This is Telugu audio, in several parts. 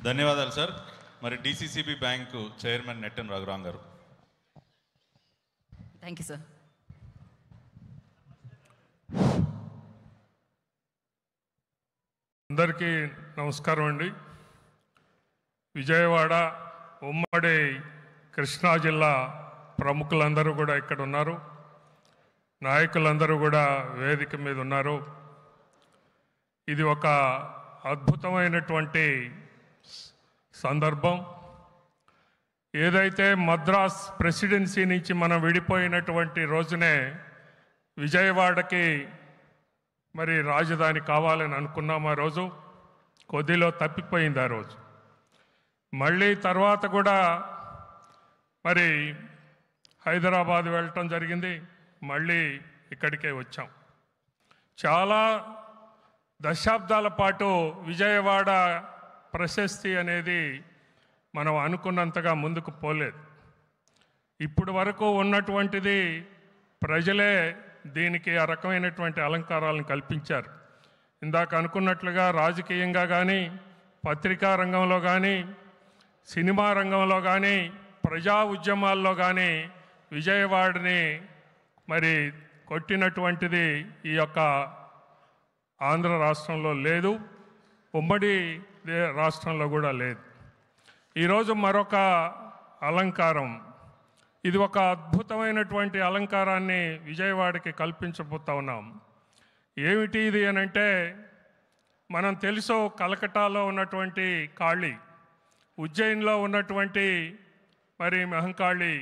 ధన్యవాదాలు సార్. మరి డిసిసిబి బ్యాంకు చైర్మన్ నెట్టెన్ రఘురామ్ గారు. Thank you sir. అందరికీ నమస్కారం అండి. విజయవాడ ఉమ్మడి కృష్ణా జిల్లా ప్రముఖులందరూ కూడా ఇక్కడ ఉన్నారు, నాయకులందరూ కూడా వేదిక మీద ఉన్నారు. ఇది ఒక అద్భుతమైనటువంటి సందర్భం. ఏదైతే మద్రాస్ ప్రెసిడెన్సీ నుంచి మనం విడిపోయినటువంటి రోజునే విజయవాడకి మరి రాజధాని కావాలని అనుకున్నాం. ఆ రోజు కొద్దిలో తప్పిపోయింది. ఆ రోజు మళ్ళీ తర్వాత కూడా మరి హైదరాబాద్ వెళ్ళటం జరిగింది, మళ్ళీ ఇక్కడికే వచ్చాం. చాలా దశాబ్దాల పాటు విజయవాడ ప్రశస్తి అనేది మనం అనుకున్నంతగా ముందుకు పోలేదు. ఇప్పుడు వరకు ఉన్నటువంటిది ప్రజలే దీనికి ఆ రకమైనటువంటి అలంకారాలను కల్పించారు. ఇందాక అనుకున్నట్లుగా రాజకీయంగా కానీ, పత్రికా రంగంలో కానీ, సినిమా రంగంలో కానీ, ప్రజా ఉద్యమాల్లో కానీ విజయవాడని మరి కొట్టినటువంటిది ఈ యొక్క ఆంధ్ర రాష్ట్రంలో లేదు, ఉమ్మడి రాష్ట్రంలో కూడా లేదు. ఈరోజు మరొక అలంకారం, ఇది ఒక అద్భుతమైనటువంటి అలంకారాన్ని విజయవాడకి కల్పించబోతా ఉన్నాం. ఏమిటి ఇది అని అంటే, మనం తెలుసు కలకటాలో ఉన్నటువంటి కాళీ, ఉజ్జయిన్లో ఉన్నటువంటి మరి మహంకాళి,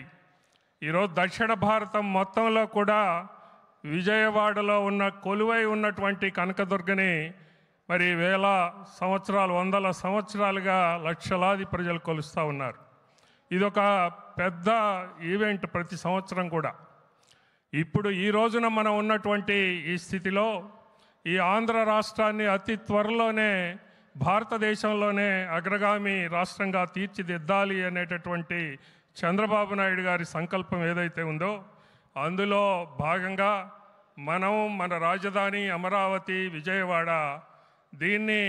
ఈరోజు దక్షిణ భారతం మొత్తంలో కూడా విజయవాడలో ఉన్న కొలువై ఉన్నటువంటి కనకదుర్గని మరి వేల సంవత్సరాలు, వందల సంవత్సరాలుగా లక్షలాది ప్రజలు కొలుస్తూ ఉన్నారు. ఇదొక పెద్ద ఈవెంట్ ప్రతి సంవత్సరం కూడా. ఇప్పుడు ఈ రోజున మనం ఉన్నటువంటి ఈ స్థితిలో ఈ ఆంధ్ర రాష్ట్రాన్ని అతి త్వరలోనే భారతదేశంలోనే అగ్రగామి రాష్ట్రంగా తీర్చిదిద్దాలి అనేటటువంటి చంద్రబాబు నాయుడు గారి సంకల్పం ఏదైతే ఉందో అందులో భాగంగా మనం మన రాజధాని అమరావతి విజయవాడ దీన్ని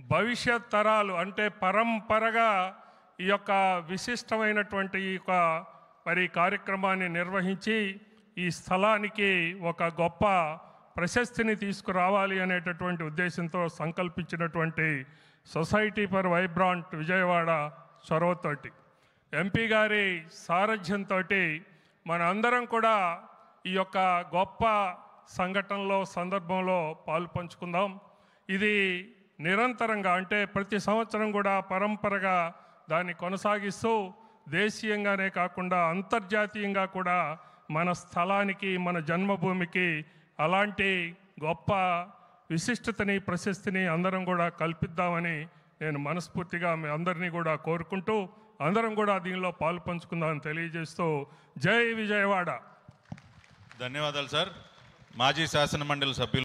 భవిష్యత్ తరాలు అంటే పరంపరగా ఈ యొక్క విశిష్టమైనటువంటి ఈ యొక్క మరి కార్యక్రమాన్ని నిర్వహించి ఈ స్థలానికి ఒక గొప్ప ప్రశస్తిని తీసుకురావాలి అనేటటువంటి ఉద్దేశంతో సంకల్పించినటువంటి సొసైటీ ఫర్ వైబ్రాంట్ విజయవాడ చొరవతోటి, ఎంపీ గారి సారథ్యంతో మన అందరం కూడా ఈ యొక్క గొప్ప సంఘటనలో సందర్భంలో పాలు పంచుకుందాం. ఇది నిరంతరంగా అంటే ప్రతి సంవత్సరం కూడా పరంపరగా దాన్ని కొనసాగిస్తూ దేశీయంగానే కాకుండా అంతర్జాతీయంగా కూడా మన స్థలానికి, మన జన్మభూమికి అలాంటి గొప్ప విశిష్టతని, ప్రశస్తిని అందరం కూడా కల్పిద్దామని నేను మనస్ఫూర్తిగా మీ అందరినీ కూడా కోరుకుంటూ అందరం కూడా దీనిలో పాలు పంచుకుందామని తెలియజేస్తూ జై విజయవాడ. ధన్యవాదాలు సార్. మాజీ శాసన మండలి సభ్యులు